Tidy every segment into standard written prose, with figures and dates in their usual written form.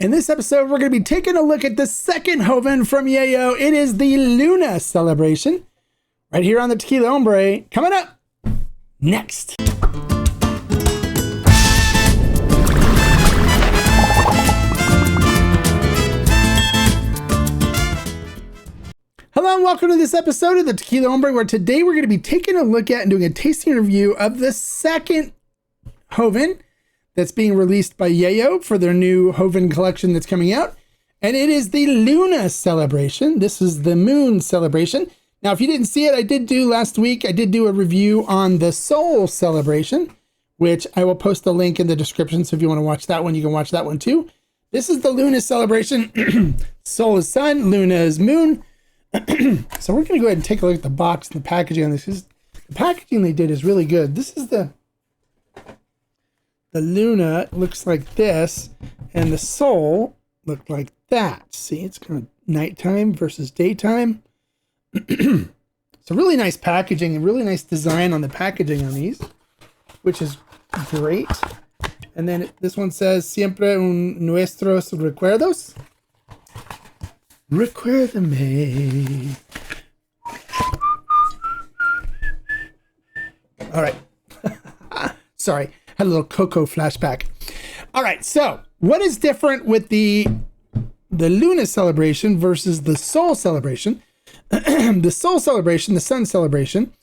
In this episode, we're going to be taking a look at the second Joven from Yeyo. It is the Luna Celebration, right here on the Tequila Hombre. Coming up next. Hello and welcome to this episode of the Tequila Hombre, where today we're going to be taking a look at and doing a tasting review of the second Joven that's being released by Yeyo for their new Joven collection that's coming out. And it is the Luna Celebration. This is the Moon Celebration. Now, if you didn't see it, I did do last week, I did do a review on the Soul Celebration, which I will post the link in the description. So if you want to watch that one, you can watch that one too. This is the Luna Celebration. Soul is sun, Luna is moon. So we're going to go ahead and take a look at the box and the packaging on this. The packaging they did is really good. This is the Luna looks like this, and the Soul looked like that. See, it's kind of nighttime versus daytime. So really nice packaging and really nice design on the packaging on these, which is great. And then this one says, siempre nuestros recuerdos. Recuérdame. All right. Sorry. Had a little Coco flashback. All right, so what is different with the Luna Celebration versus the Soul Celebration? The Soul Celebration, the Sun Celebration,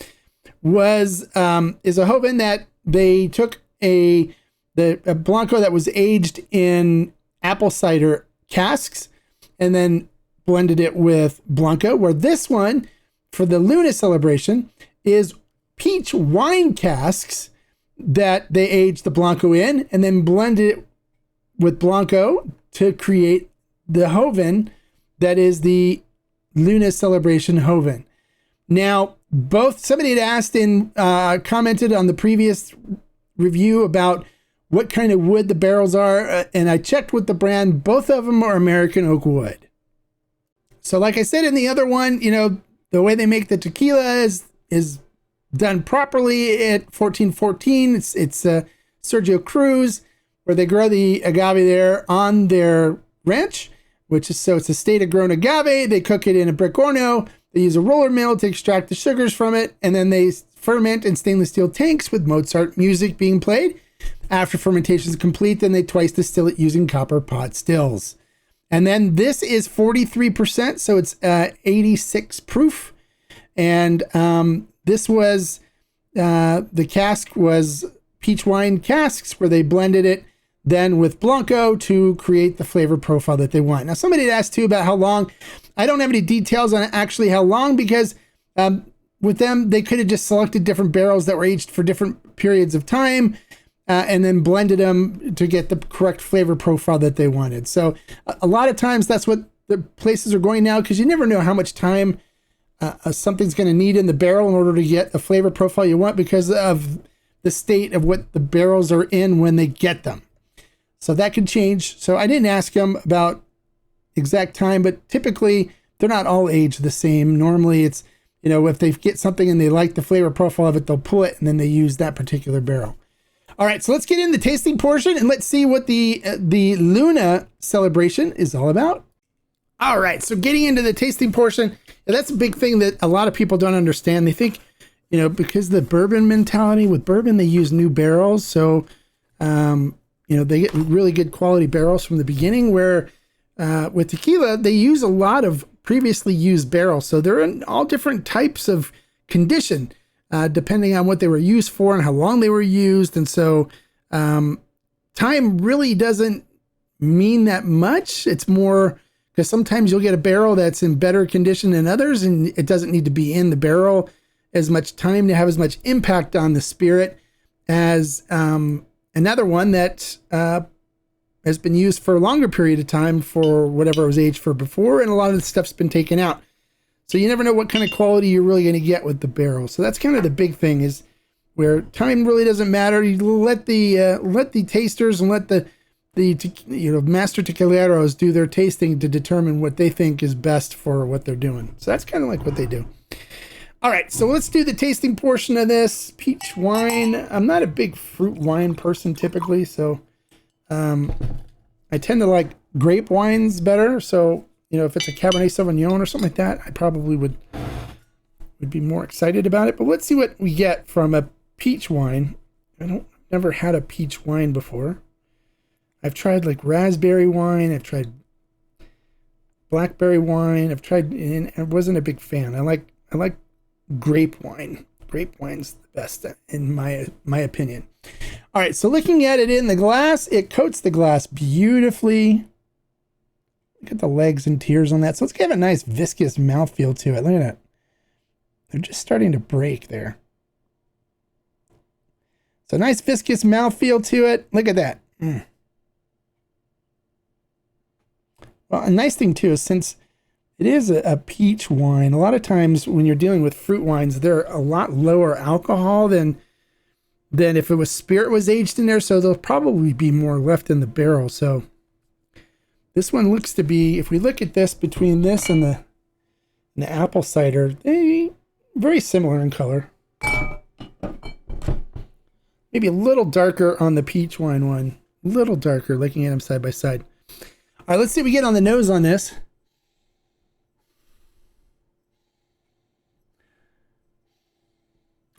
is a Joven that they took a Blanco that was aged in apple cider casks and then blended it with Blanco, where this one for the Luna Celebration is peach wine casks that they aged the Blanco in and then blended it with Blanco to create the Joven that is the Luna Celebration Joven. Now, somebody had asked and commented on the previous review about what kind of wood the barrels are, and I checked with the brand. Both of them are American oak wood. So like I said in the other one, you know, the way they make the tequila is done properly at 1414. It's Sergio Cruz, where they grow the agave there on their ranch, it's a state grown agave. They cook it in a brick horno. They use a roller mill to extract the sugars from it, and then they ferment in stainless steel tanks with Mozart music being played. After fermentation is complete, then they twice distill it using copper pot stills. And then this is 43%, so it's 86 proof. And this was, the cask was peach wine casks where they blended it then with Blanco to create the flavor profile that they want. Now, somebody had asked too about how long. I don't have any details on actually how long, because with them, they could have just selected different barrels that were aged for different periods of time and then blended them to get the correct flavor profile that they wanted. So a lot of times that's what the places are going now, because you never know how much time something's going to need in the barrel in order to get the flavor profile you want, because of the state of what the barrels are in when they get them. So that could change. So I didn't ask them about exact time, but typically they're not all aged the same. Normally it's, you know, if they get something and they like the flavor profile of it, they'll pull it and then they use that particular barrel. All right, so let's get in the tasting portion and let's see what the Luna Celebration is all about. All right, so getting into the tasting portion, that's a big thing that a lot of people don't understand. They think, you know, because the bourbon mentality, with bourbon, they use new barrels. So, you know, they get really good quality barrels from the beginning, where with tequila, they use a lot of previously used barrels. So they're in all different types of condition, depending on what they were used for and how long they were used. And so time really doesn't mean that much. It's more because sometimes you'll get a barrel that's in better condition than others, and it doesn't need to be in the barrel as much time to have as much impact on the spirit as another one that has been used for a longer period of time for whatever it was aged for before, and a lot of the stuff's been taken out. So you never know what kind of quality you're really going to get with the barrel. So that's kind of the big thing, is where time really doesn't matter. You let the tasters and let the master tequileros do their tasting to determine what they think is best for what they're doing. So that's kind of like what they do. All right, so let's do the tasting portion of this. Peach wine. I'm not a big fruit wine person typically, so I tend to like grape wines better. So, you know, if it's a Cabernet Sauvignon or something like that, I probably would be more excited about it. But let's see what we get from a peach wine. Never had a peach wine before. I've tried like raspberry wine. I've tried blackberry wine. And I wasn't a big fan. I like grape wine. Grape wine's the best in my opinion. All right, so looking at it in the glass, it coats the glass beautifully. Look at the legs and tears on that. So it's got a nice viscous mouthfeel to it. Look at that. They're just starting to break there. So nice viscous mouthfeel to it. Look at that. Well, a nice thing too is since it is a peach wine, a lot of times when you're dealing with fruit wines, they're a lot lower alcohol than if it was spirit was aged in there. So there'll probably be more left in the barrel. So this one looks to be, if we look at this between this and the apple cider, they very similar in color. Maybe a little darker on the peach wine one. A little darker, looking at them side by side. All right, let's see what we get on the nose on this.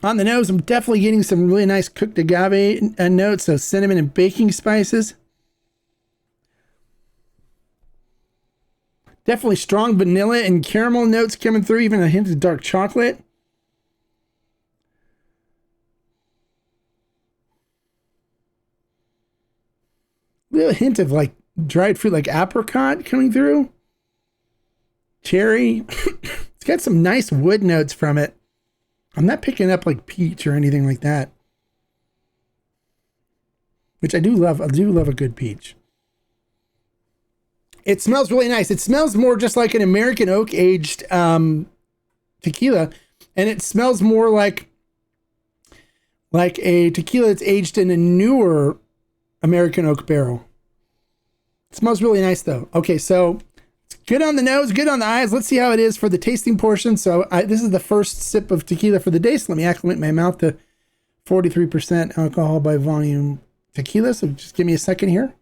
On the nose, I'm definitely getting some really nice cooked agave notes, so cinnamon and baking spices. Definitely strong vanilla and caramel notes coming through, even a hint of dark chocolate. Little hint of like dried fruit, like apricot coming through. Cherry. It's got some nice wood notes from it. I'm not picking up like peach or anything like that, which I do love. I do love a good peach. It smells really nice. It smells more just like an American oak aged tequila, and it smells more like a tequila that's aged in a newer American oak barrel. It smells really nice though. Okay, so it's good on the nose, good on the eyes. Let's see how it is for the tasting portion. So this is the first sip of tequila for the day. So let me acclimate my mouth to 43% alcohol by volume tequila. So just give me a second here.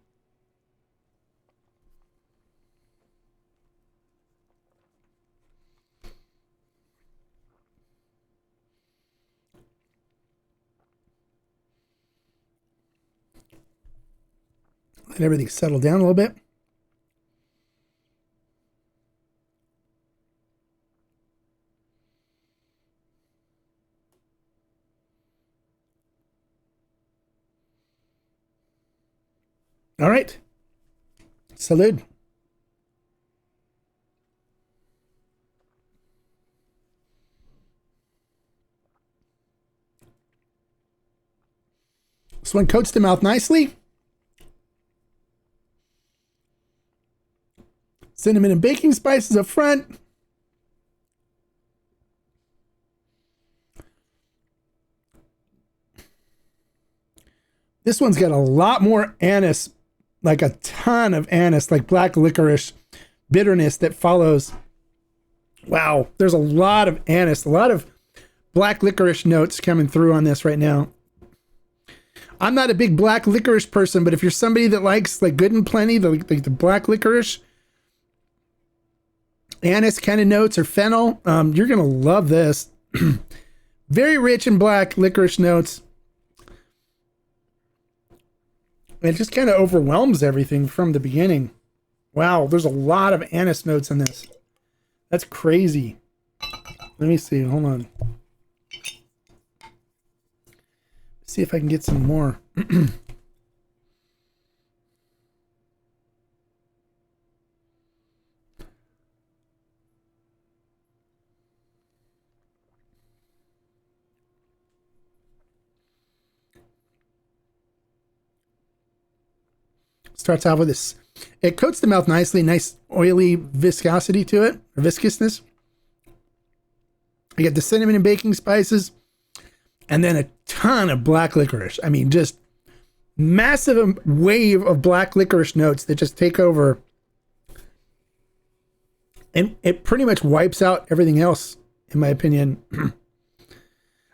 Let everything settle down a little bit. All right. Salud. This one coats the mouth nicely. Cinnamon and baking spices up front. This one's got a lot more anise, like a ton of anise, like black licorice bitterness that follows. Wow, there's a lot of anise, a lot of black licorice notes coming through on this right now. I'm not a big black licorice person, but if you're somebody that likes like Good and Plenty, the black licorice, anise kind of notes or fennel, you're gonna love this. Very rich in black licorice notes. It just kind of overwhelms everything from the beginning. Wow, there's a lot of anise notes in this. That's crazy. Let me see, hold on. See if I can get some more. Starts out with this. It coats the mouth nicely, nice oily viscosity to it, or viscousness. You get the cinnamon and baking spices, and then a ton of black licorice. I mean, just massive wave of black licorice notes that just take over. And it pretty much wipes out everything else, in my opinion.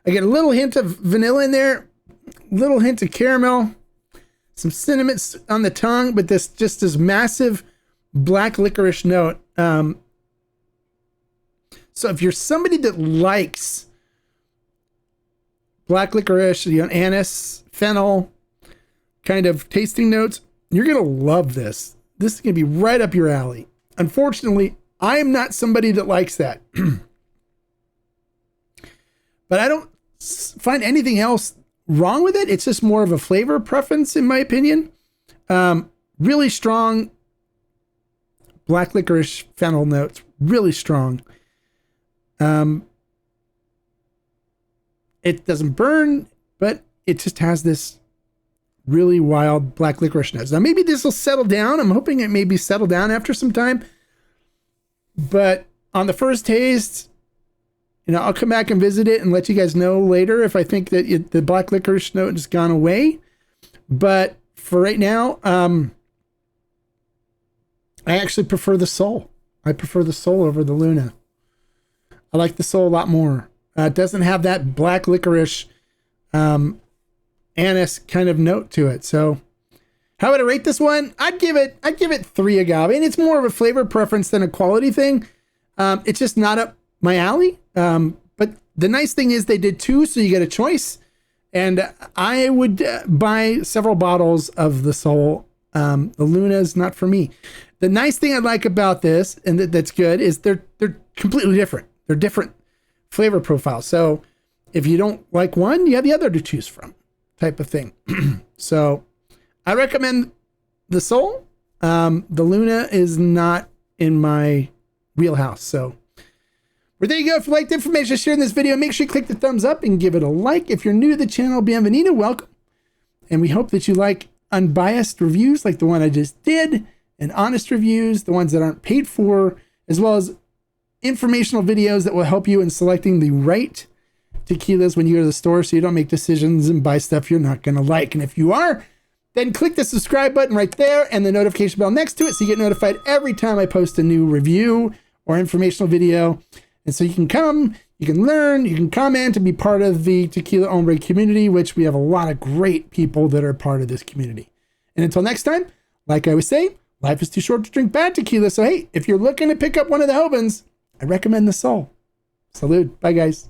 I get a little hint of vanilla in there, little hint of caramel, some cinnamon on the tongue, but this just this massive black licorice note. So if you're somebody that likes black licorice, anise, fennel kind of tasting notes, you're going to love this. This is going to be right up your alley. Unfortunately, I am not somebody that likes that. But I don't find anything else wrong with it. It's just more of a flavor preference, in my opinion. Really strong black licorice fennel notes. Really strong. It doesn't burn, but it just has this really wild black licorice notes. Now, maybe this will settle down. I'm hoping it maybe settle down after some time. But on the first taste, I'll come back and visit it and let you guys know later if I think that the black licorice note has gone away. But for right now, I actually prefer the Sol. I prefer the Sol over the Luna. I like the Sol a lot more. It doesn't have that black licorice anise kind of note to it. So how would I rate this one? I'd give it 3 agave. And it's more of a flavor preference than a quality thing. It's just not up my alley. But the nice thing is they did 2, so you get a choice. And I would buy several bottles of the Sol. The Luna is not for me. The nice thing I like about this, and that's good, is they're completely different. They're different flavor profiles. So if you don't like one, you have the other to choose from, type of thing. So I recommend the Sol. The Luna is not in my wheelhouse. So well, there you go. If you liked the information shared in this video, make sure you click the thumbs up and give it a like. If you're new to the channel, bienvenido, welcome. And we hope that you like unbiased reviews like the one I just did, and honest reviews, the ones that aren't paid for, as well as informational videos that will help you in selecting the right tequilas when you go to the store so you don't make decisions and buy stuff you're not going to like. And if you are, then click the subscribe button right there and the notification bell next to it so you get notified every time I post a new review or informational video. And so you can come, you can learn, you can comment and be part of the Tequila Hombre community, which we have a lot of great people that are part of this community. And until next time, like I always say, life is too short to drink bad tequila. So hey, if you're looking to pick up one of the Jovens, I recommend the Sol. Salud. Bye, guys.